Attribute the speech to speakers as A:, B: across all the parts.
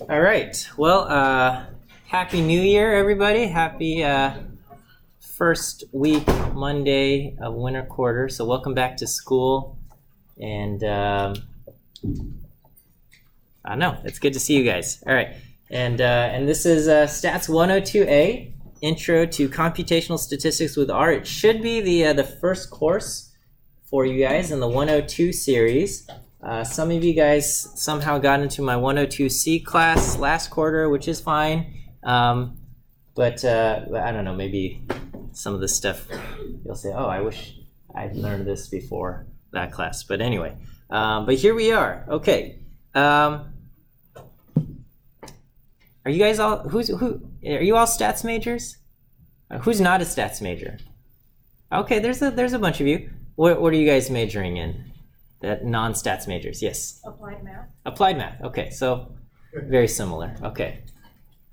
A: All right. Well, Happy New Year, everybody. Happy first week, Monday of winter quarter. So welcome back to school. And I don't know. It's good to see you guys. All right. And this is Stats 102A, Intro to Computational Statistics with R. It should be the first course for you guys in the 102 series. Some of you guys somehow got into my 102C class last quarter, which is fine. But I don't know, maybe some of this stuff you'll say, oh, I wish I'd learned this before that class. But anyway, but here we are. Okay. Are you guys all, are you all stats majors? Who's not a stats major? Okay, there's a bunch of you. What are you guys majoring in? That non-stats majors, yes.
B: Applied math.
A: Applied math. Okay, so very similar. Okay.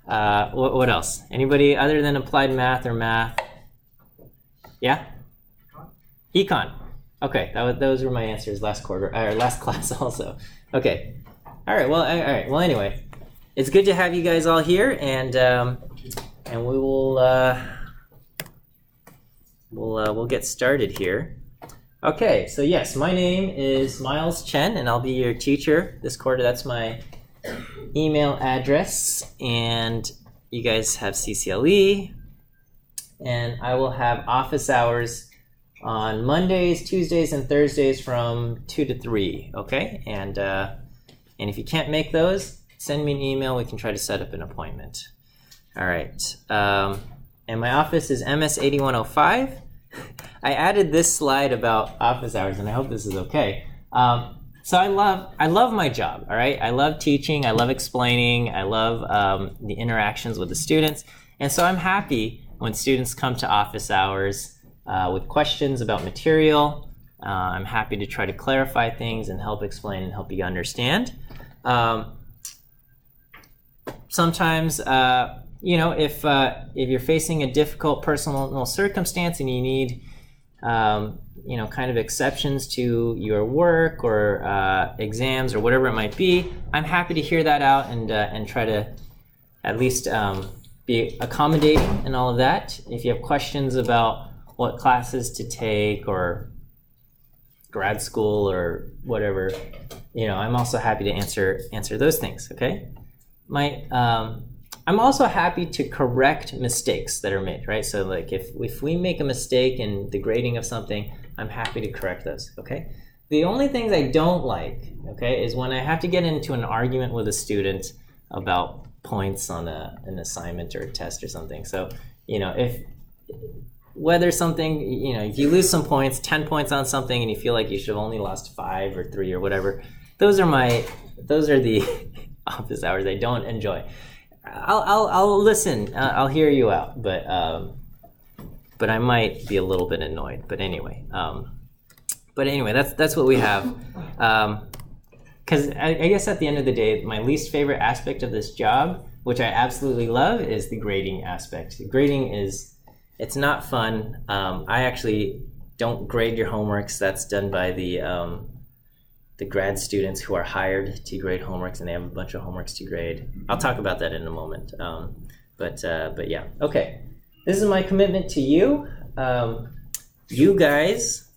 A: What else? Anybody other than applied math or math? Yeah. Econ. Okay, those were my answers last quarter or last class also. Okay. All right. Well. Anyway, it's good to have you guys all here, and we will we'll get started here. Okay, so yes, my name is Miles Chen, and I'll be your teacher this quarter. That's my email address, and you guys have CCLE, and I will have office hours on Mondays, Tuesdays, and Thursdays from 2 to 3, okay? And if you can't make those, send me an email. We can try to set up an appointment. All right, and my office is MS 8105. I added this slide about office hours, and I hope this is okay. So I love my job, all right? I love teaching, I love explaining, I love the interactions with the students, and so I'm happy when students come to office hours with questions about material. I'm happy to try to clarify things and help explain and help you understand. Sometimes, if you're facing a difficult personal circumstance and you need kind of exceptions to your work or exams or whatever it might be, I'm happy to hear that out and try to at least be accommodating in all of that. If you have questions about what classes to take or grad school or whatever, I'm also happy to answer those things. Okay, I'm also happy to correct mistakes that are made, right? So like if we make a mistake in the grading of something, I'm happy to correct those, okay? The only things I don't like, okay, is when I have to get into an argument with a student about points on an assignment or a test or something. So, if you lose some points, 10 points on something, and you feel like you should have only lost 5 or 3 or whatever, those are the office hours I don't enjoy. I'll listen. I'll hear you out, but I might be a little bit annoyed. But anyway, that's what we have. Because I guess at the end of the day, my least favorite aspect of this job, which I absolutely love, is the grading aspect. Grading it's not fun. I actually don't grade your homeworks. That's done by the grad students who are hired to grade homeworks, and they have a bunch of homeworks to grade. I'll talk about that in a moment. But yeah, okay. This is my commitment to you. You guys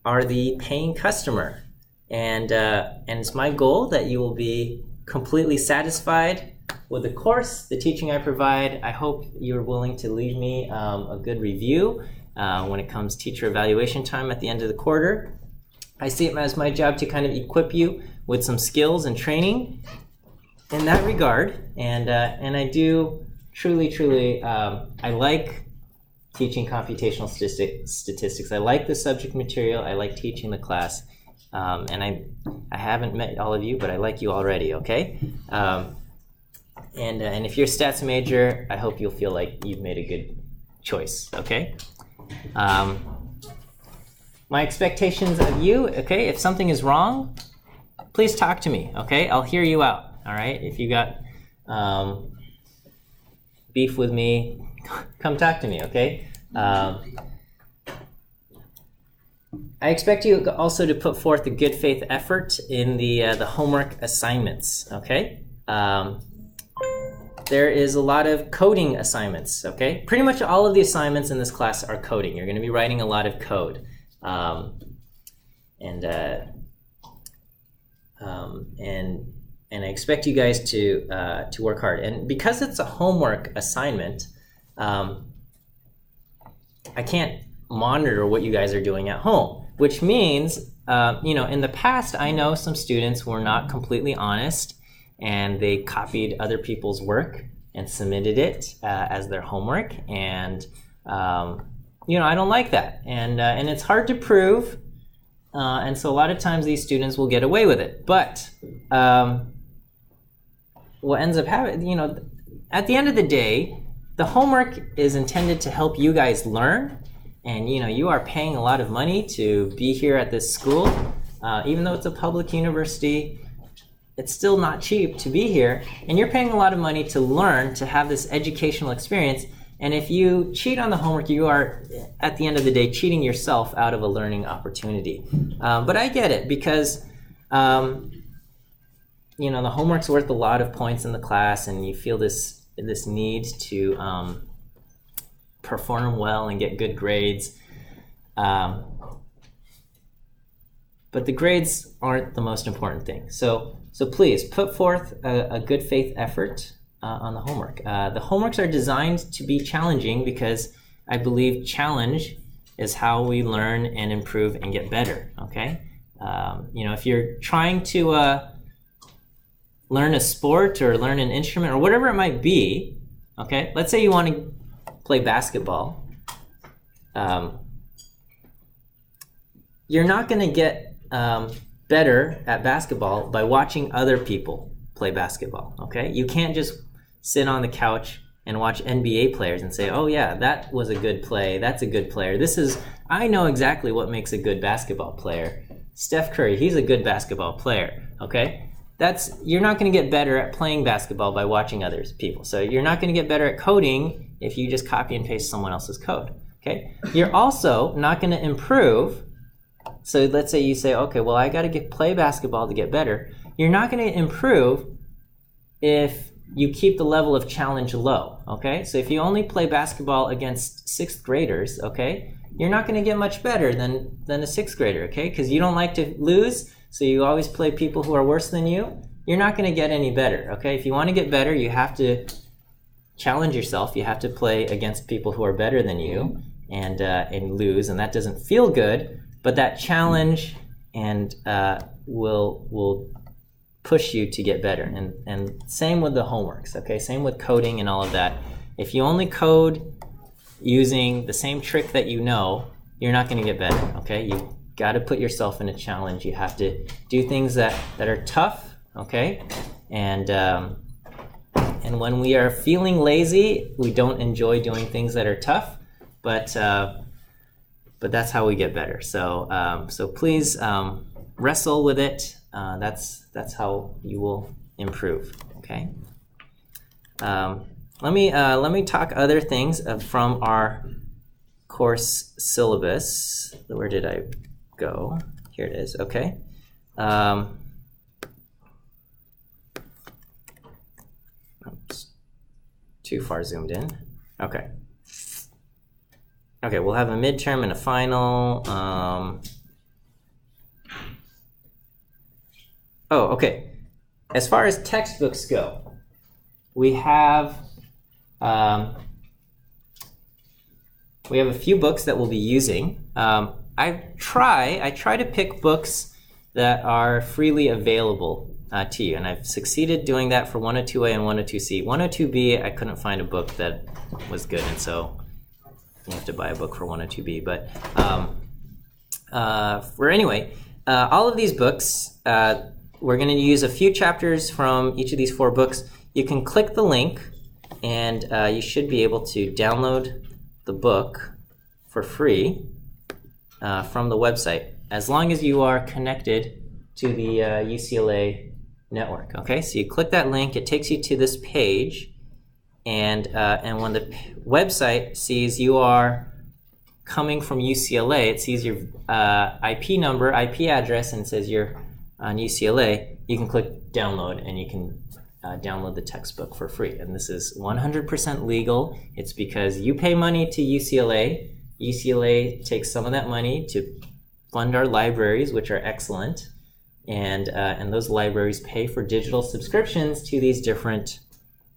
A: are the paying customer, and it's my goal that you will be completely satisfied with the course, the teaching I provide. I hope you're willing to leave me a good review when it comes teacher evaluation time at the end of the quarter. I see it as my job to kind of equip you with some skills and training in that regard, and I do truly I like teaching computational statistics. I like the subject material. I like teaching the class, and I haven't met all of you, but I like you already. Okay, and if you're a stats major, I hope you'll feel like you've made a good choice. Okay. My expectations of you, okay, if something is wrong, please talk to me, okay? I'll hear you out, all right? If you got beef with me, come talk to me, okay? I expect you also to put forth a good faith effort in the homework assignments, okay? there is a lot of coding assignments, okay? Pretty much all of the assignments in this class are coding. You're going to be writing a lot of code. And I expect you guys to work hard. And because it's a homework assignment, I can't monitor what you guys are doing at home, which means, in the past, I know some students were not completely honest and they copied other people's work and submitted it as their homework. And, I don't like that. And it's hard to prove. And so a lot of times these students will get away with it. But what ends up happening, at the end of the day, the homework is intended to help you guys learn. And you are paying a lot of money to be here at this school. Even though it's a public university, it's still not cheap to be here. And you're paying a lot of money to learn, to have this educational experience. And if you cheat on the homework, you are, at the end of the day, cheating yourself out of a learning opportunity. But I get it, because the homework's worth a lot of points in the class, and you feel this need to perform well and get good grades. But the grades aren't the most important thing. So please put forth a good faith effort on the homework. The homeworks are designed to be challenging because I believe challenge is how we learn and improve and get better, okay? If you're trying to learn a sport or learn an instrument or whatever it might be, okay? Let's say you want to play basketball. You're not going to get better at basketball by watching other people play basketball, okay? You can't just sit on the couch and watch NBA players and say, oh yeah, that was a good play, that's a good player. I know exactly what makes a good basketball player. Steph Curry, he's a good basketball player, okay? You're not going to get better at playing basketball by watching other people. So you're not going to get better at coding if you just copy and paste someone else's code, okay? You're also not going to improve. So let's say you say, okay, well, I got to play basketball to get better. You're not going to improve if you keep the level of challenge low, okay? So if you only play basketball against 6th graders, okay, you're not going to get much better than a 6th grader, okay? Because you don't like to lose, so you always play people who are worse than you. You're not going to get any better, okay? If you want to get better, you have to challenge yourself. You have to play against people who are better than you and lose, and that doesn't feel good. But that challenge and will push you to get better. And same with the homeworks, okay? Same with coding and all of that. If you only code using the same trick that you know, you're not going to get better, okay? You've got to put yourself in a challenge. You have to do things that are tough, okay? And when we are feeling lazy, we don't enjoy doing things that are tough, but that's how we get better. So please wrestle with it. That's how you will improve. Okay. Let me talk other things from our course syllabus. Where did I go? Here it is. Okay. Oops. Too far zoomed in. Okay. Okay, we'll have a midterm and a final. Okay. As far as textbooks go, we have a few books that we'll be using. I try to pick books that are freely available to you, and I've succeeded doing that for 102A and 102C. 102B, I couldn't find a book that was good, and so you have to buy a book for 102B. But all of these books, we're going to use a few chapters from each of these 4 books. You can click the link, and you should be able to download the book for free from the website, as long as you are connected to the UCLA network. Okay, so you click that link, it takes you to this page. And when the website sees you are coming from UCLA, it sees your IP number, IP address, and says you're on UCLA. You can click download, and you can download the textbook for free. And this is 100% legal. It's because you pay money to UCLA. UCLA takes some of that money to fund our libraries, which are excellent. And those libraries pay for digital subscriptions to these different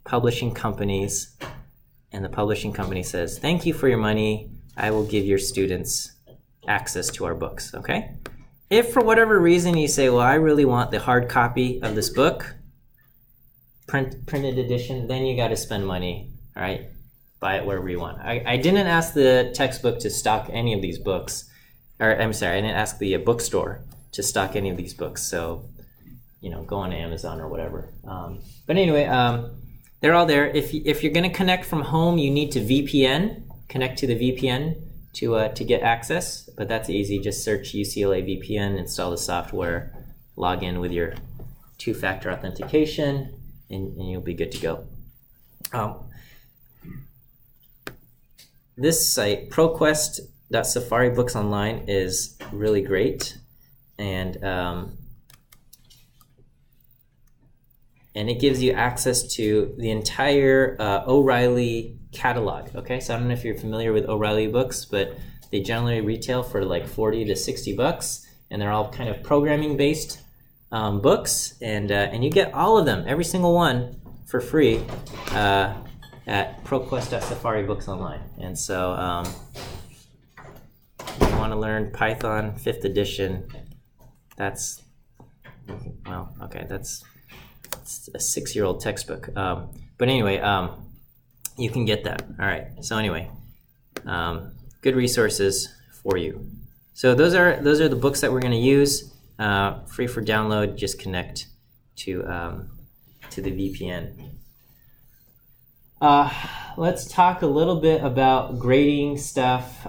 A: publishing companies. And the publishing company says, thank you for your money. I will give your students access to our books, okay? If for whatever reason you say, well, I really want the hard copy of this book, printed edition, then you got to spend money, all right? Buy it wherever you want. I didn't ask the textbook to stock any of these books, or I'm sorry, I didn't ask the bookstore to stock any of these books, so, you know, go on Amazon or whatever. But anyway, they're all there. If you're going to connect from home, you need to VPN, connect to the VPN to get access, but that's easy. Just search UCLA VPN, install the software, log in with your two-factor authentication, and you'll be good to go. This site, ProQuest.SafariBooksOnline, is really great, and it gives you access to the entire O'Reilly catalog. Okay, so I don't know if you're familiar with O'Reilly books, but they generally retail for like 40 to 60 bucks, and they're all kind of programming-based books, and you get all of them, every single one, for free at ProQuest.SafariBooksOnline. And so if you want to learn Python 5th edition, that's, well, okay, that's a 6-year-old textbook. But anyway, you can get that. All right, so anyway, good resources for you. So those are the books that we're going to use, free for download. Just connect to the VPN. Let's talk a little bit about grading stuff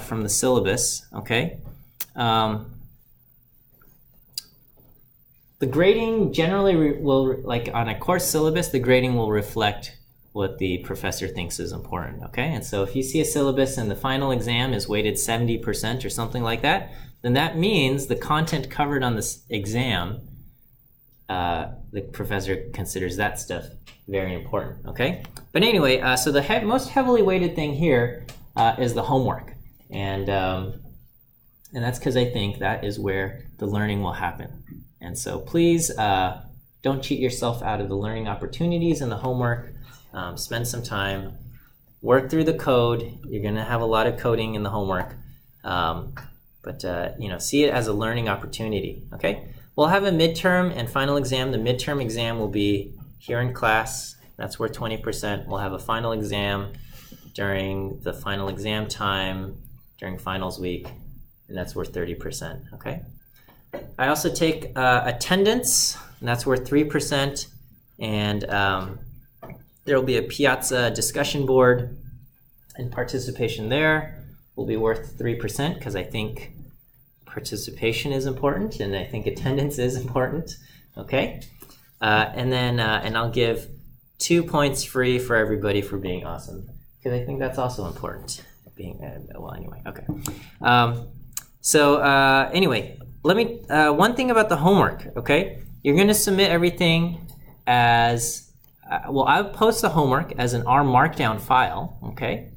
A: from the syllabus, okay? The grading generally will, like on a course syllabus, the grading will reflect what the professor thinks is important, okay? And so if you see a syllabus and the final exam is weighted 70% or something like that, then that means the content covered on this exam, the professor considers that stuff very important, okay? But anyway, so the most heavily weighted thing here is the homework. And that's because I think that is where the learning will happen. And so please don't cheat yourself out of the learning opportunities in the homework. Spend some time, work through the code. You're going to have a lot of coding in the homework. But see it as a learning opportunity, okay? We'll have a midterm and final exam. The midterm exam will be here in class. That's worth 20%. We'll have a final exam during the final exam time, during finals week, and that's worth 30%, okay? I also take attendance, and that's worth 3%, and there will be a Piazza discussion board, and participation there will be worth 3% because I think participation is important, and I think attendance is important, okay? And I'll give 2 points free for everybody for being awesome, because I think that's also important. Anyway, okay. Anyway, let me, one thing about the homework, okay? You're going to submit everything as, I'll post the homework as an R Markdown file, okay?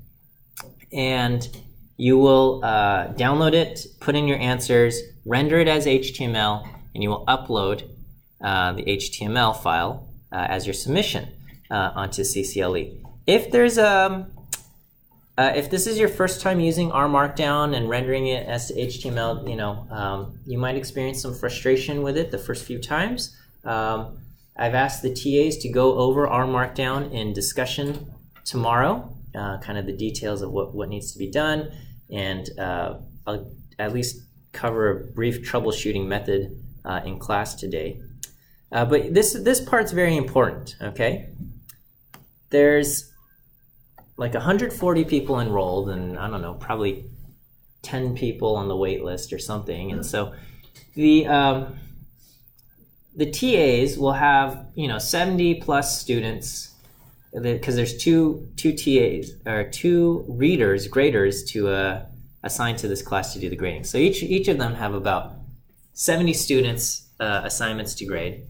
A: And you will download it, put in your answers, render it as HTML, and you will upload the HTML file as your submission onto CCLE. If this is your first time using R Markdown and rendering it as HTML, you might experience some frustration with it the first few times. I've asked the TAs to go over R Markdown in discussion tomorrow, kind of the details of what needs to be done, and I'll at least cover a brief troubleshooting method in class today. But this part's very important, okay? There's like 140 people enrolled, and I don't know, probably 10 people on the wait list or something. And so the TAs will have 70 plus students, because there's two TAs or two graders to assign to this class to do the grading. So each of them have about 70 students assignments to grade.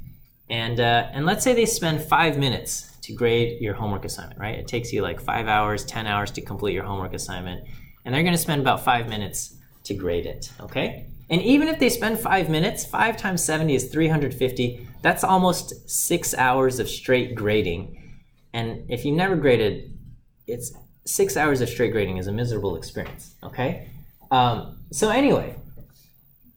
A: And let's say they spend 5 minutes to grade your homework assignment, right? It takes you like 5 hours, 10 hours to complete your homework assignment, and they're going to spend about 5 minutes to grade it, okay? And even if they spend 5 minutes, 5 times 70 is 350. That's almost 6 hours of straight grading. And if you never graded, it's 6 hours of straight grading is a miserable experience, okay? So anyway,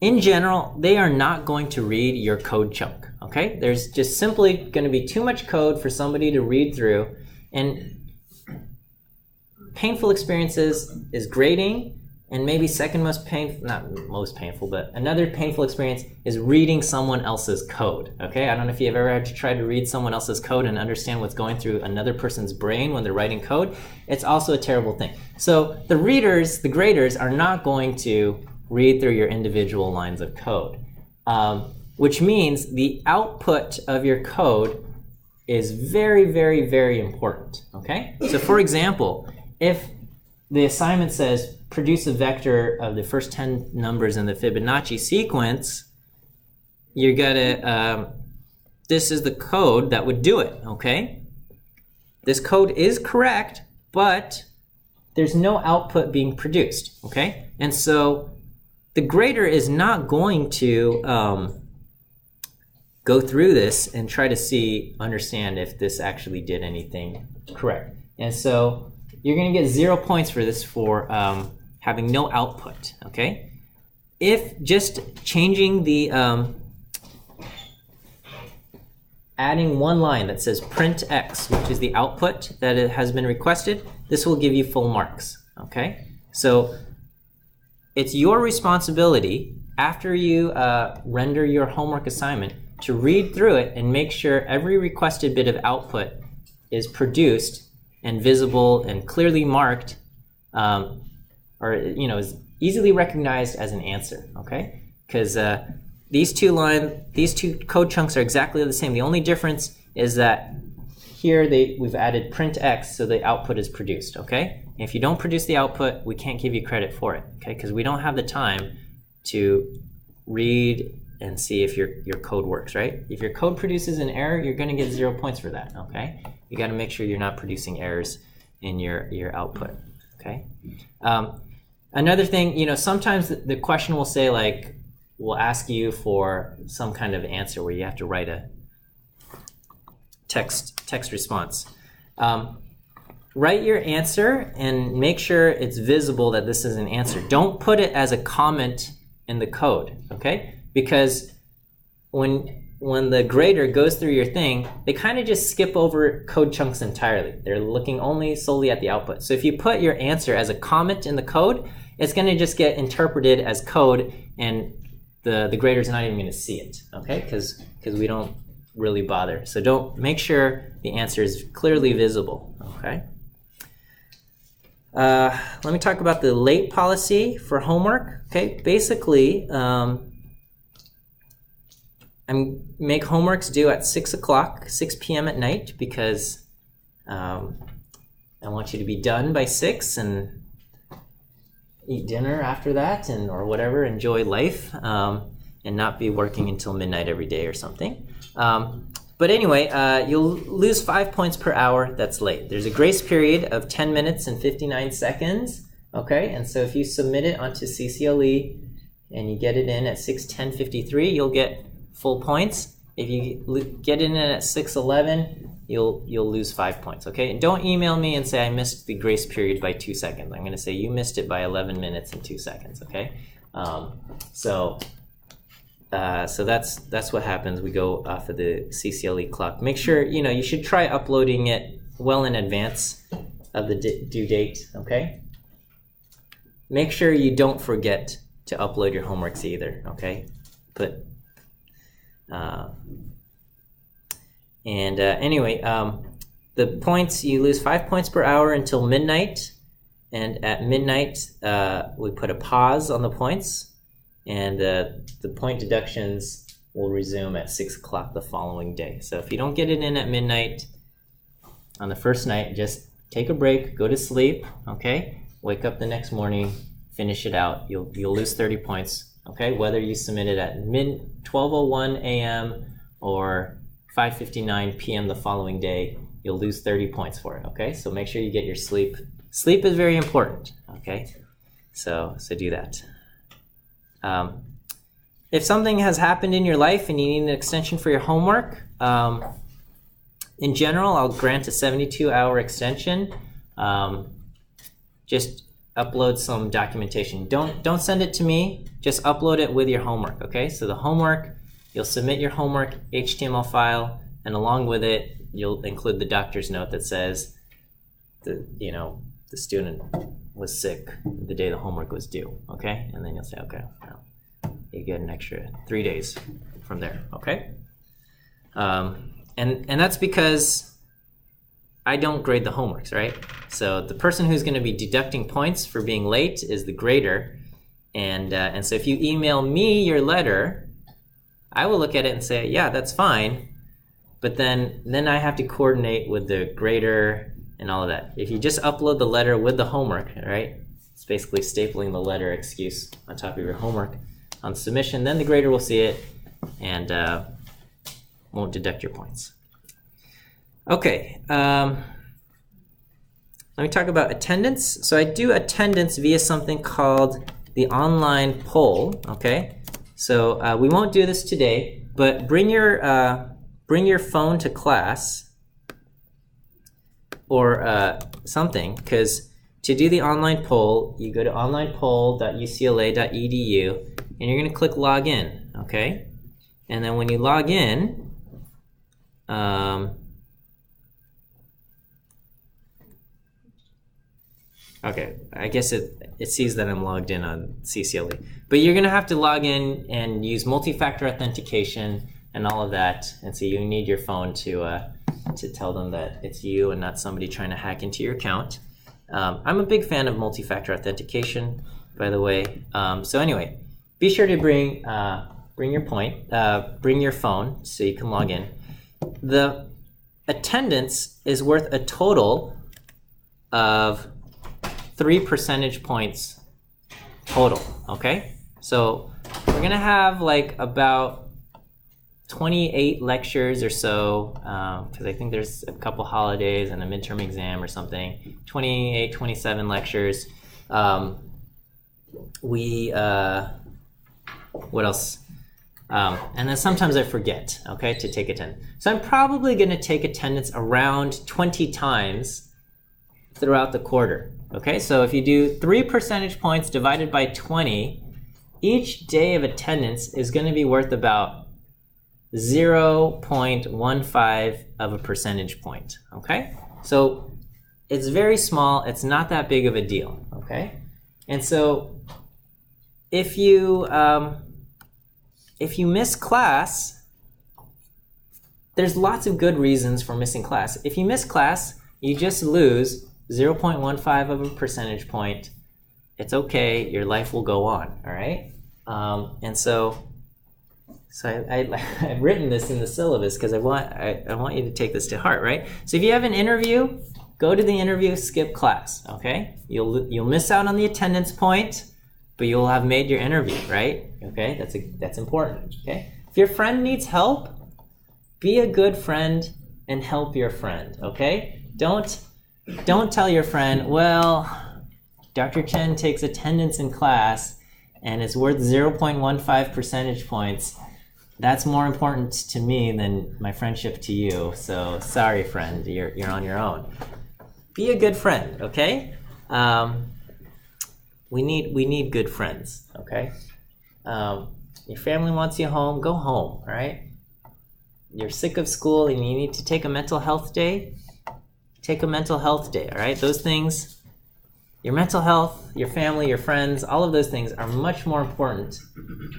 A: in general, they are not going to read your code chunk, okay? There's just simply going to be too much code for somebody to read through. And painful experiences is grading, and maybe second most painful, not most painful, but another painful experience is reading someone else's code, okay? I don't know if you've ever had to try to read someone else's code and understand what's going through another person's brain when they're writing code. It's also a terrible thing. So the readers, the graders, are not going to read through your individual lines of code, which means the output of your code is very, very, very important, okay? So for example, if the assignment says produce a vector of the first 10 numbers in the Fibonacci sequence, you gotta, this is the code that would do it, okay? This code is correct, but there's no output being produced, okay? And so the grader is not going to go through this and try to understand if this actually did anything correct. And so you're going to get 0 points for this for having no output, okay? If just changing the, adding one line that says print x, which is the output that it has been requested, this will give you full marks, okay? So it's your responsibility after you render your homework assignment to read through it and make sure every requested bit of output is produced and visible and clearly marked, or is easily recognized as an answer, okay? Because these two code chunks are exactly the same. The only difference is that here we've added print x, so the output is produced, okay? And if you don't produce the output, we can't give you credit for it, okay? Because we don't have the time to read and see if your code works, right? If your code produces an error, you're going to get 0 points for that, okay? You got to make sure you're not producing errors in your output, okay? Another thing, sometimes the question will say, like, we'll ask you for some kind of answer where you have to write a text response. Write your answer and make sure it's visible that this is an answer. Don't put it as a comment in the code, okay? Because when the grader goes through your thing, they kind of just skip over code chunks entirely. They're looking solely at the output. So if you put your answer as a comment in the code, it's going to just get interpreted as code, and the grader's not even going to see it, okay? Because we don't really bother. So make sure the answer is clearly visible, okay? Let me talk about the late policy for homework, okay? Basically, I make homeworks due at 6 p.m. at night, because I want you to be done by 6 and eat dinner after that, or whatever, enjoy life, and not be working until midnight every day or something. But anyway, you'll lose 5 points per hour that's late. There's a grace period of 10 minutes and 59 seconds, okay? And so if you submit it onto CCLE and you get it in at 6:10:53, you'll get full points. If you get it in at 6:11, you'll lose 5 points, okay? And don't email me and say I missed the grace period by 2 seconds. I'm going to say you missed it by 11 minutes and 2 seconds, okay? So that's what happens. We go off of the CCLE clock. Make sure, you should try uploading it well in advance of the due date, okay? Make sure you don't forget to upload your homeworks either, okay? Anyway, the points, you lose 5 points per hour until midnight, and at midnight we put a pause on the points, and the point deductions will resume at 6 o'clock the following day. So if you don't get it in at midnight on the first night, just take a break, go to sleep, okay? Wake up the next morning, finish it out. You'll lose 30 points, okay? Whether you submit it at 12:01 a.m. or 5:59 p.m. the following day, you'll lose 30 points for it, okay? So make sure you get your sleep. Sleep is very important, okay? So do that. If something has happened in your life and you need an extension for your homework, in general, I'll grant a 72-hour extension. Just upload some documentation. Don't send it to me. Just upload it with your homework, okay? So the homework, you'll submit your homework HTML file, and along with it, you'll include the doctor's note that says the student was sick the day the homework was due, okay? And then you'll say, okay, well, you get an extra 3 days from there, okay? And that's because I don't grade the homeworks, right? So the person who's going to be deducting points for being late is the grader, and so if you email me your letter, I will look at it and say, yeah, that's fine, but then I have to coordinate with the grader and all of that. If you just upload the letter with the homework, right? It's basically stapling the letter excuse on top of your homework on submission, then the grader will see it and won't deduct your points. Okay, let me talk about attendance. So I do attendance via something called the online poll, okay? So we won't do this today, but bring your phone to class or something, because to do the online poll, you go to onlinepoll.ucla.edu and you're going to click login, okay? And then when you log in, okay, I guess it sees that I'm logged in on CCLE. But you're going to have to log in and use multi-factor authentication and all of that. And so you need your phone to tell them that it's you and not somebody trying to hack into your account. I'm a big fan of multi-factor authentication, by the way. So anyway, be sure to bring your phone so you can log in. The attendance is worth a total of 3 percentage points total, okay? So we're gonna have like about 28 lectures or so, because I think there's a couple holidays and a midterm exam or something, 28, 27 lectures. What else? And then sometimes I forget, okay, to take attendance. So I'm probably gonna take attendance around 20 times throughout the quarter. Okay, so if you do 3 percentage points divided by 20, each day of attendance is going to be worth about 0.15 of a percentage point. Okay, so it's very small. It's not that big of a deal. Okay, and so if you miss class, there's lots of good reasons for missing class. If you miss class, you just lose 0.15 of a percentage point. It's okay. Your life will go on. All right. And so I've written this in the syllabus because I want you to take this to heart. Right. So if you have an interview, go to the interview. Skip class. Okay. You'll miss out on the attendance point, but you'll have made your interview. Right. Okay. That's important. Okay. If your friend needs help, be a good friend and help your friend. Okay. Don't tell your friend, well, Dr. Chen takes attendance in class and it's worth 0.15 percentage points. That's more important to me than my friendship to you. So sorry, friend, you're on your own. Be a good friend, okay? We need good friends, okay? Your family wants you home, go home, all right? You're sick of school and you need to take a mental health day, take a mental health day, all right? Those things, your mental health, your family, your friends, all of those things are much more important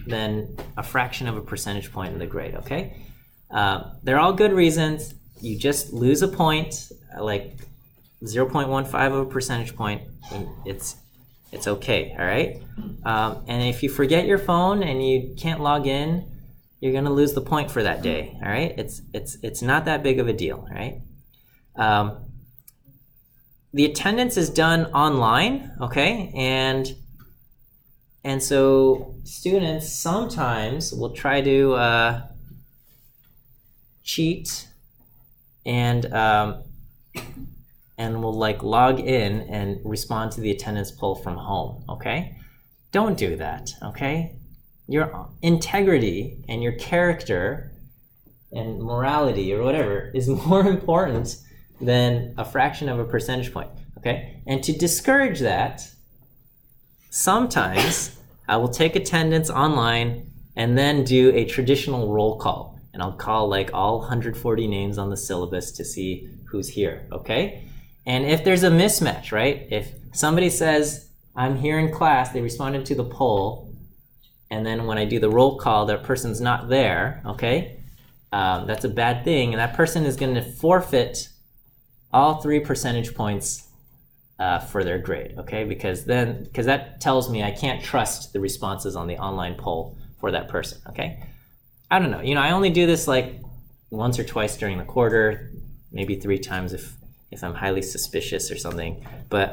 A: than a fraction of a percentage point in the grade, okay? They're all good reasons. You just lose a point, like 0.15 of a percentage point, and it's okay, all right? And if you forget your phone and you can't log in, you're gonna lose the point for that day, all right? It's not that big of a deal, all right? The attendance is done online, okay? And so students sometimes will try to cheat and will like log in and respond to the attendance poll from home, okay? Don't do that, okay? Your integrity and your character and morality or whatever is more important than a fraction of a percentage point, okay? And to discourage that, sometimes I will take attendance online and then do a traditional roll call. And I'll call like all 140 names on the syllabus to see who's here, okay? And if there's a mismatch, right? If somebody says, I'm here in class, they responded to the poll, and then when I do the roll call, that person's not there, okay? That's a bad thing, and that person is going to forfeit all 3 percentage points for their grade, okay? Because that tells me I can't trust the responses on the online poll for that person, okay? I don't know. I only do this like once or twice during the quarter, maybe 3 times if I'm highly suspicious or something. But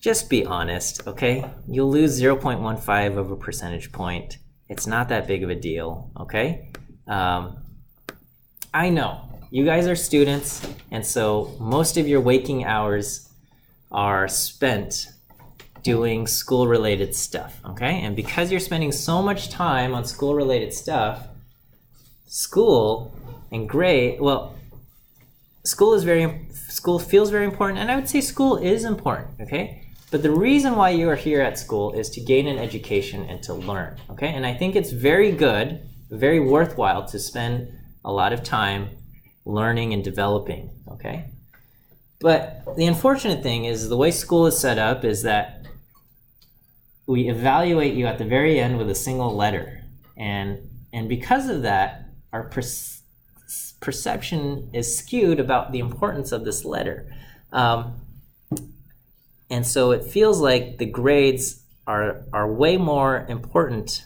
A: just be honest, okay? You'll lose 0.15 of a percentage point. It's not that big of a deal, okay? I know. You guys are students, and so most of your waking hours are spent doing school-related stuff, okay? And because you're spending so much time on school-related stuff, school feels very important, and I would say school is important, okay? But the reason why you are here at school is to gain an education and to learn, okay? And I think it's very good, very worthwhile to spend a lot of time learning and developing, okay? But the unfortunate thing is the way school is set up is that we evaluate you at the very end with a single letter. And because of that, our perception is skewed about the importance of this letter. And so it feels like the grades are way more important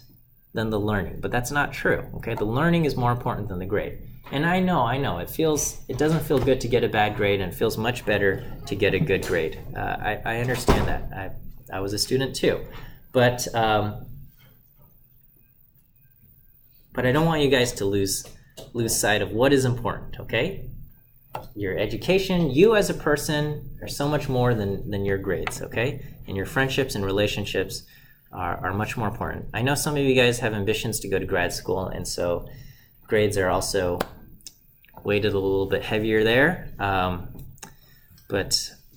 A: than the learning, but that's not true, okay? The learning is more important than the grade. And I know, it doesn't feel good to get a bad grade, and it feels much better to get a good grade. I understand that. I was a student too. But I don't want you guys to lose sight of what is important, okay? Your education, you as a person, are so much more than your grades, okay? And your friendships and relationships are much more important. I know some of you guys have ambitions to go to grad school, and so grades are also weighted a little bit heavier there. But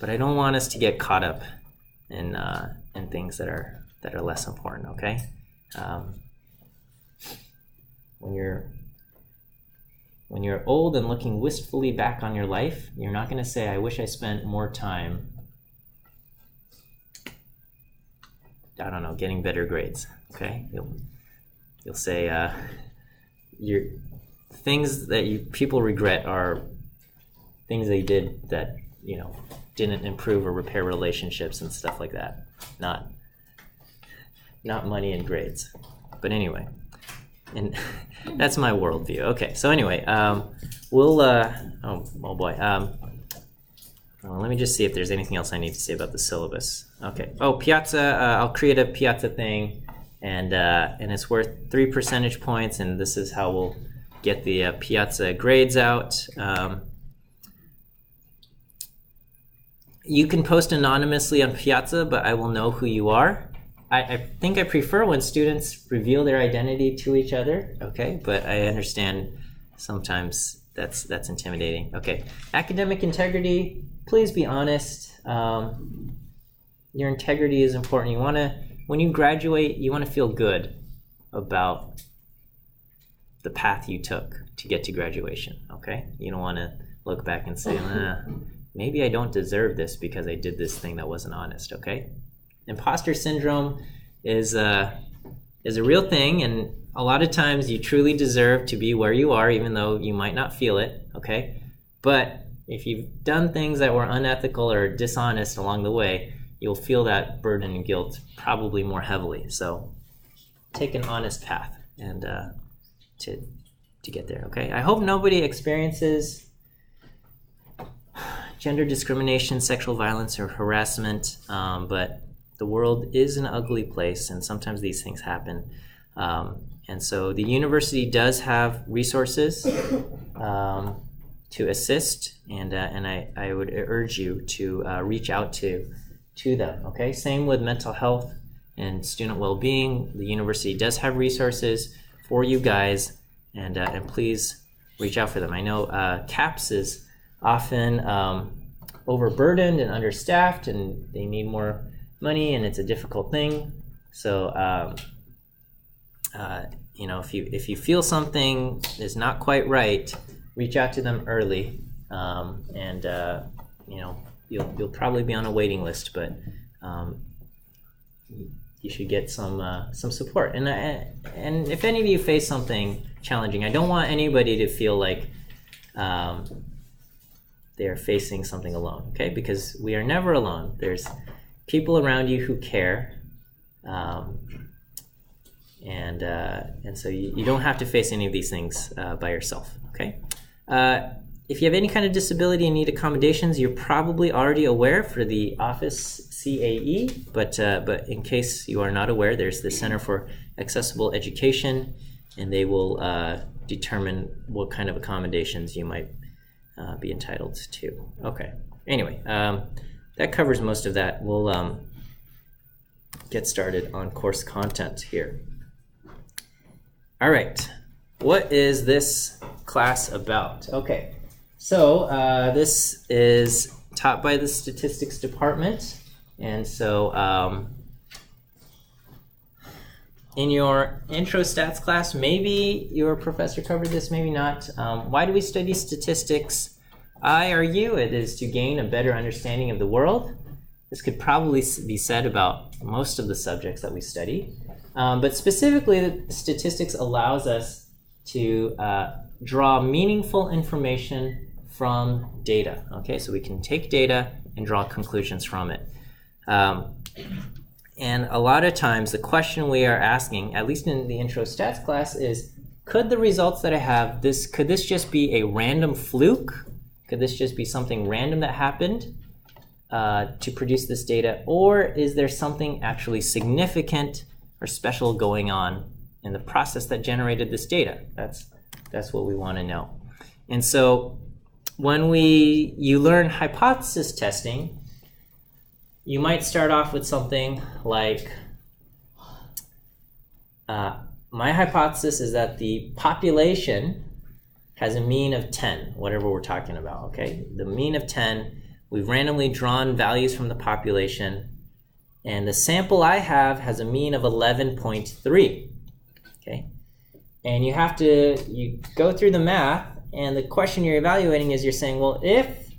A: I don't want us to get caught up in things that are less important, okay? When you're old and looking wistfully back on your life, you're not going to say, I wish I spent more time, I don't know, getting better grades, okay? You'll say, your things that people regret are things they did that, didn't improve or repair relationships and stuff like that. Not money and grades. But anyway, and that's my worldview. Okay, so anyway, we'll, oh boy. Well, let me just see if there's anything else I need to say about the syllabus. Okay, Piazza, I'll create a Piazza thing, and it's worth 3 percentage points, and this is how we'll get the Piazza grades out. You can post anonymously on Piazza, but I will know who you are. I think I prefer when students reveal their identity to each other, okay? But I understand sometimes that's intimidating. Okay, academic integrity, please be honest. Your integrity is important. When you graduate, you want to feel good about the path you took to get to graduation, okay? You don't want to look back and say, maybe I don't deserve this because I did this thing that wasn't honest, okay? Imposter syndrome is a real thing, and a lot of times you truly deserve to be where you are, even though you might not feel it, okay? But if you've done things that were unethical or dishonest along the way, you'll feel that burden and guilt probably more heavily. So take an honest path and to get there, okay? I hope nobody experiences gender discrimination, sexual violence, or harassment, but the world is an ugly place, and sometimes these things happen. And so the university does have resources to assist, and I would urge you to reach out to them. Okay, same with mental health and student well-being. The university does have resources for you guys, and please reach out for them. I know CAPS is often overburdened and understaffed, and they need more money, and it's a difficult thing. So you know, if you feel something is not quite right, reach out to them early, and you know, you'll probably be on a waiting list, but you should get some support. And if any of you face something challenging, I don't want anybody to feel like they're facing something alone, okay? Because we are never alone. There's people around you who care, and so you don't have to face any of these things by yourself, okay? If you have any kind of disability and need accommodations, you're probably already aware for the Office CAE, but in case you are not aware, there's the Center for Accessible Education, and they will determine what kind of accommodations you might be entitled to. Okay, anyway, that covers most of that. We'll get started on course content here. All right, what is this class about? Okay, so this is taught by the statistics department, and so in your intro stats class, maybe your professor covered this, maybe not. Why do we study statistics? I argue it is to gain a better understanding of the world. This could probably be said about most of the subjects that we study. But specifically, the statistics allows us to draw meaningful information from data. Okay, so we can take data and draw conclusions from it. And a lot of times, the question we are asking, at least in the intro stats class, is: could the results that I have, could this just be a random fluke? Could this just be something random that happened to produce this data, or is there something actually significant or special going on in the process that generated this data? That's what we want to know. And so when you learn hypothesis testing, you might start off with something like, my hypothesis is that the population has a mean of 10, whatever we're talking about, okay? The mean of 10, we've randomly drawn values from the population, and the sample I have has a mean of 11.3, okay? And you go through the math, and the question you're evaluating is you're saying, well, if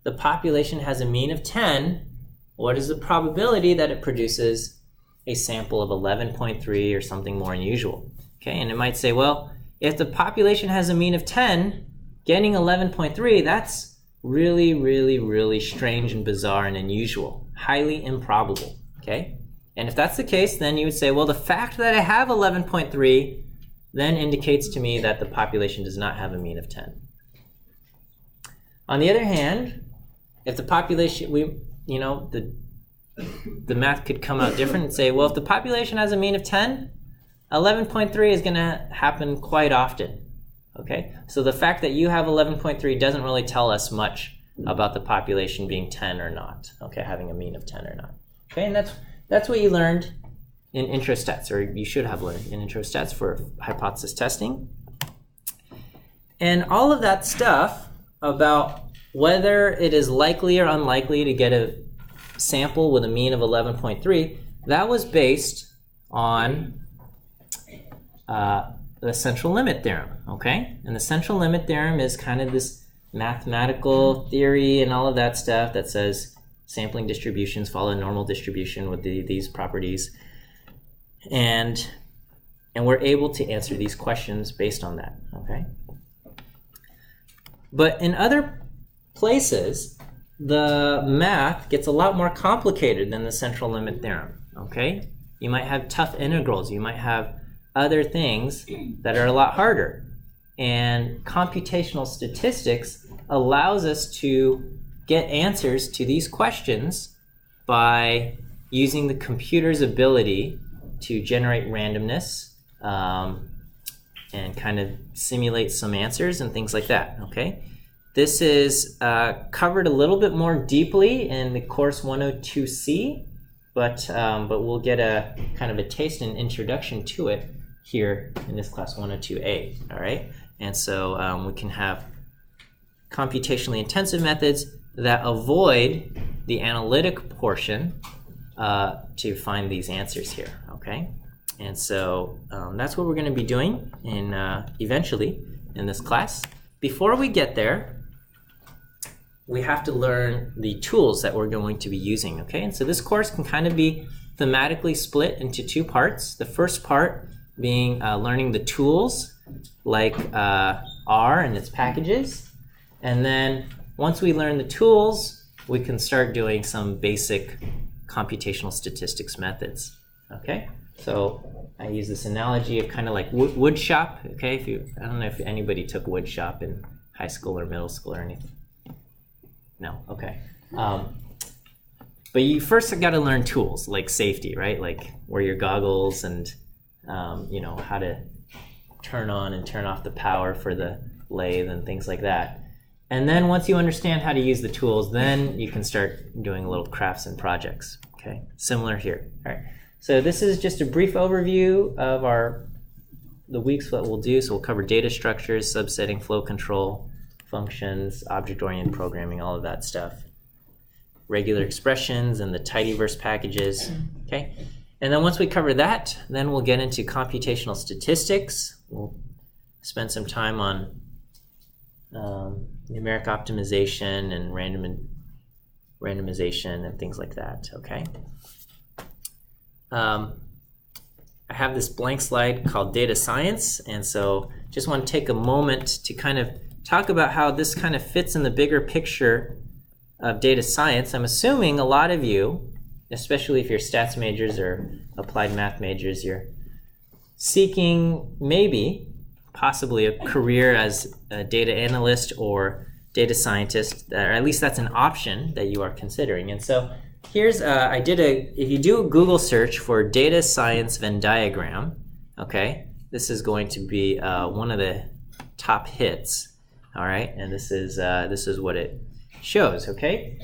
A: the population has a mean of 10, what is the probability that it produces a sample of 11.3 or something more unusual? Okay, and it might say, well, if the population has a mean of 10, getting 11.3, that's really, really, really strange and bizarre and unusual, highly improbable, okay? And if that's the case, then you would say, well, the fact that I have 11.3 then indicates to me that the population does not have a mean of 10. On the other hand, if the population, the math could come out different and say, well, if the population has a mean of 10, 11.3 is going to happen quite often, okay? So the fact that you have 11.3 doesn't really tell us much about the population being 10 or not, okay, having a mean of 10 or not. Okay, and that's what you learned in intro stats, or you should have learned in intro stats for hypothesis testing. And all of that stuff about whether it is likely or unlikely to get a sample with a mean of 11.3, that was based on the central limit theorem, okay? And the central limit theorem is kind of this mathematical theory and all of that stuff that says sampling distributions follow a normal distribution with these properties. And we're able to answer these questions based on that, okay? But in other places, the math gets a lot more complicated than the central limit theorem, okay? You might have tough integrals, you might have other things that are a lot harder. And computational statistics allows us to get answers to these questions by using the computer's ability to generate randomness and kind of simulate some answers and things like that, okay? This is covered a little bit more deeply in the course 102C, but we'll get a kind of a taste and introduction to it here in this class 102A, all right? And so we can have computationally intensive methods that avoid the analytic portion to find these answers here, okay? And so that's what we're going to be doing eventually in this class. Before we get there, we have to learn the tools that we're going to be using, okay? And so this course can kind of be thematically split into two parts. The first part being learning the tools like R and its packages. And then once we learn the tools, we can start doing some basic computational statistics methods, okay? So I use this analogy of kind of like wood shop, okay? I don't know if anybody took wood shop in high school or middle school or anything. No, okay. But you first got to learn tools like safety, right? Like wear your goggles and you know, how to turn on and turn off the power for the lathe and things like that. And then once you understand how to use the tools, then you can start doing little crafts and projects, okay? Similar here, all right? So this is just a brief overview of the weeks that we'll do. So we'll cover data structures, subsetting, flow control, functions, object-oriented programming, all of that stuff. Regular expressions and the tidyverse packages, okay? And then once we cover that, then we'll get into computational statistics. We'll spend some time on numeric optimization and randomization and things like that, okay? I have this blank slide called data science, and so just want to take a moment to kind of talk about how this kind of fits in the bigger picture of data science. I'm assuming a lot of you, especially if you're stats majors or applied math majors, you're seeking possibly a career as a data analyst or data scientist, or at least that's an option that you are considering. And so here's, if you do a Google search for data science Venn diagram, okay, this is going to be one of the top hits. All right, and this is what it shows, okay?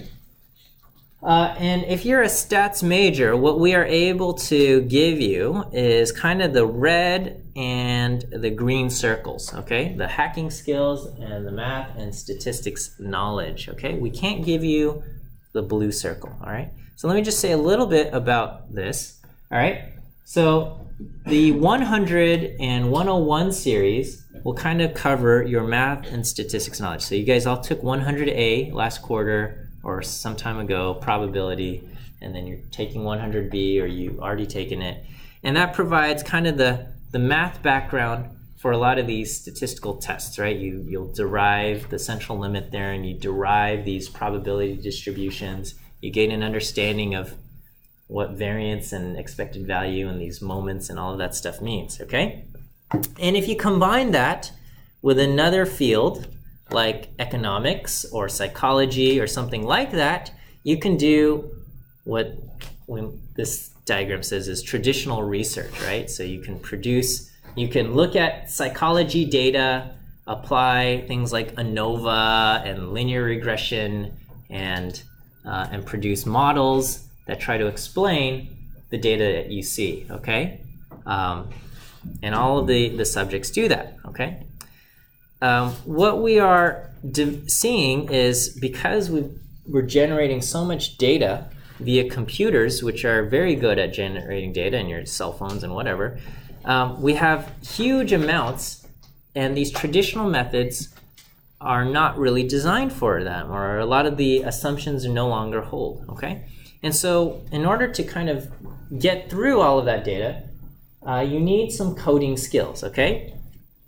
A: And if you're a stats major, what we are able to give you is kind of the red and the green circles, okay? The hacking skills and the math and statistics knowledge, okay? We can't give you the blue circle, all right? So let me just say a little bit about this, all right? So the 100 and 101 series will kind of cover your math and statistics knowledge. So you guys all took 100A last quarter or some time ago, probability, and then you're taking 100B or you've already taken it. And that provides kind of the math background for a lot of these statistical tests, right? You'll derive the central limit there and you derive these probability distributions. You gain an understanding of what variance and expected value and these moments and all of that stuff means, okay? And if you combine that with another field like economics or psychology or something like that, you can do what this diagram says is traditional research, right? So you can look at psychology data, apply things like ANOVA and linear regression and produce models that try to explain the data that you see, okay? And all of the subjects do that, okay? What we are seeing is because we're generating so much data via computers, which are very good at generating data in your cell phones and whatever, we have huge amounts, and these traditional methods are not really designed for them, or a lot of the assumptions no longer hold, okay? And so in order to kind of get through all of that data, you need some coding skills, okay?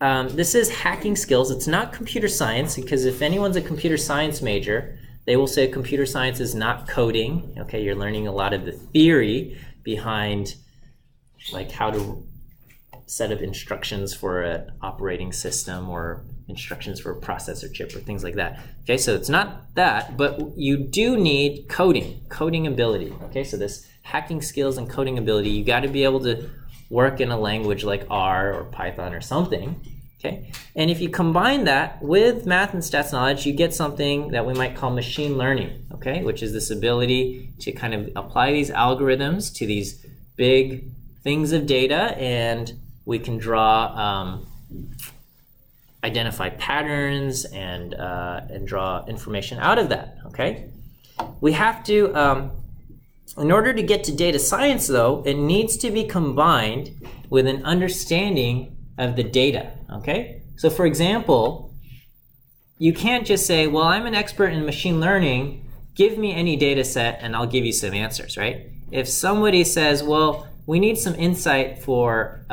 A: This is hacking skills. It's not computer science, because if anyone's a computer science major, they will say computer science is not coding, okay? You're learning a lot of the theory behind like how to set up instructions for an operating system or instructions for a processor chip or things like that. Okay, so it's not that, but you do need coding ability. Okay, so this hacking skills and coding ability, you got to be able to work in a language like R or Python or something. Okay, and if you combine that with math and stats knowledge, you get something that we might call machine learning, okay, which is this ability to kind of apply these algorithms to these big things of data, and we can draw, identify patterns and draw information out of that, okay? We have to, in order to get to data science though, it needs to be combined with an understanding of the data, okay? So for example, you can't just say, well, I'm an expert in machine learning, give me any data set and I'll give you some answers, right? If somebody says, well, we need some insight for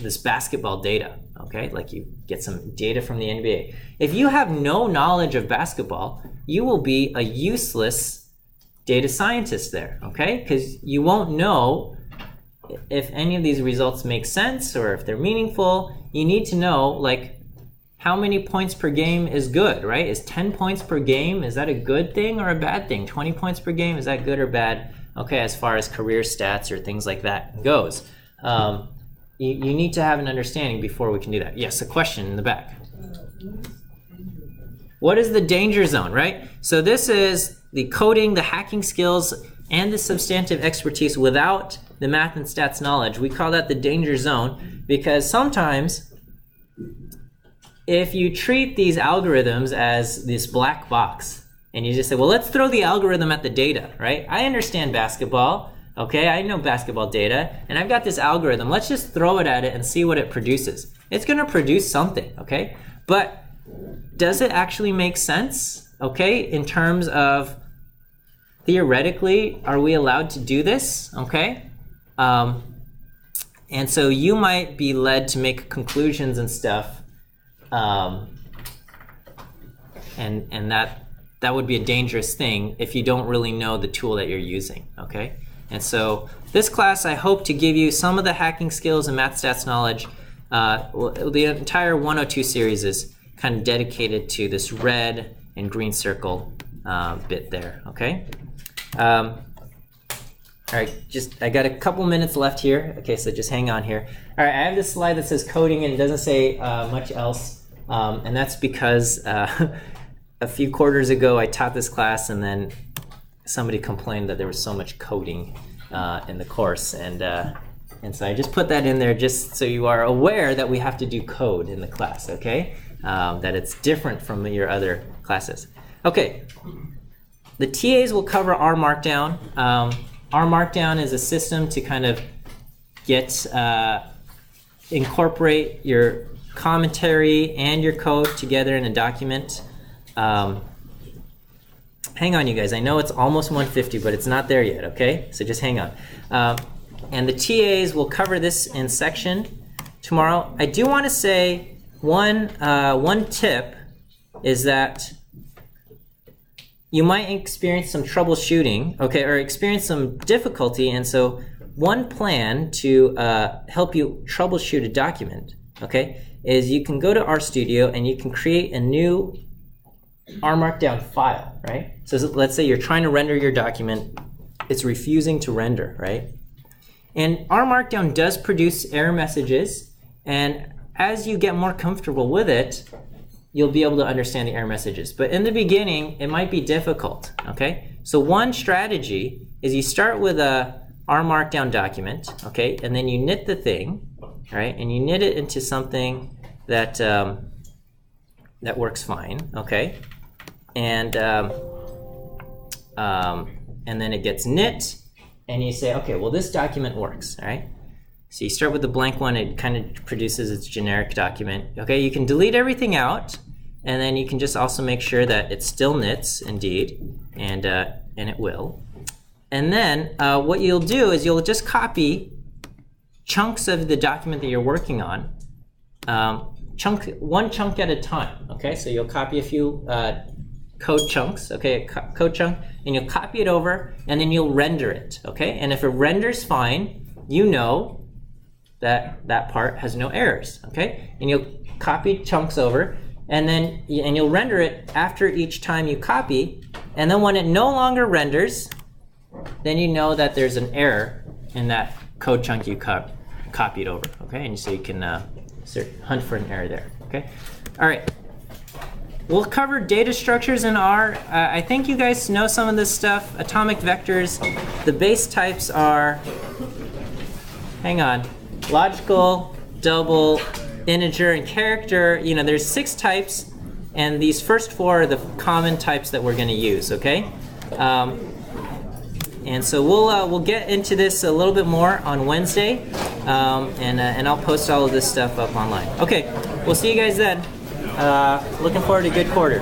A: this basketball data, okay? Like you get some data from the NBA. If you have no knowledge of basketball, you will be a useless data scientist there, okay? Because you won't know if any of these results make sense or if they're meaningful. You need to know, like, how many points per game is good, right? Is 10 points per game, is that a good thing or a bad thing? 20 points per game, is that good or bad? Okay, as far as career stats or things like that goes. You need to have an understanding before we can do that. Yes, a question in the back. What is the danger zone, right? So this is the coding, the hacking skills, and the substantive expertise without the math and stats knowledge. We call that the danger zone because sometimes if you treat these algorithms as this black box and you just say, well, let's throw the algorithm at the data, right? I understand basketball, okay? I know basketball data, and I've got this algorithm. Let's just throw it at it and see what it produces. It's going to produce something, okay? But does it actually make sense, okay, in terms of theoretically, are we allowed to do this, okay? And so you might be led to make conclusions and stuff, and that would be a dangerous thing if you don't really know the tool that you're using, okay? And so this class, I hope to give you some of the hacking skills and math stats knowledge. The entire 102 series is kind of dedicated to this red and green circle bit there, okay? All right, I got a couple minutes left here. Okay, so just hang on here. All right, I have this slide that says coding and it doesn't say much else. And that's because a few quarters ago I taught this class and then somebody complained that there was so much coding in the course. And so I just put that in there just so you are aware that we have to do code in the class, okay? That it's different from your other classes. Okay, the TAs will cover R Markdown. R Markdown is a system to kind of get, incorporate your commentary and your code together in a document. Hang on, you guys. I know it's almost 1:50, but it's not there yet, okay? So just hang on. And the TAs will cover this in section tomorrow. I do want to say one tip is that you might experience some troubleshooting, okay, or experience some difficulty, and so one plan to help you troubleshoot a document, okay, is you can go to RStudio and you can create a new R Markdown file, right? So let's say you're trying to render your document, it's refusing to render, right? And R Markdown does produce error messages, and as you get more comfortable with it, you'll be able to understand the error messages. But in the beginning, it might be difficult, okay? So one strategy is you start with a R Markdown document, okay? And then you knit the thing, right? And you knit it into something that, that works fine, okay? And then it gets knit, and you say, okay, well, this document works, all right? So you start with the blank one, it kind of produces its generic document. Okay, you can delete everything out, and then you can just also make sure that it still knits, indeed, and it will. And then what you'll do is you'll just copy chunks of the document that you're working on, one chunk at a time, okay? So you'll copy a few code chunks, okay, a code chunk, and you'll copy it over, and then you'll render it, okay? And if it renders fine, you know that that part has no errors, okay? And you'll copy chunks over, and then you'll render it after each time you copy, and then when it no longer renders, then you know that there's an error in that code chunk you copy it over, okay? And so you can hunt for an error there, okay? All right. We'll cover data structures in R. I think you guys know some of this stuff. Atomic vectors. The base types are, hang on, logical, double, integer, and character. You know, there's 6 types, and these first 4 are the common types that we're going to use, okay? And so we'll get into this a little bit more on Wednesday, and I'll post all of this stuff up online. Okay, we'll see you guys then. Looking forward to a good quarter.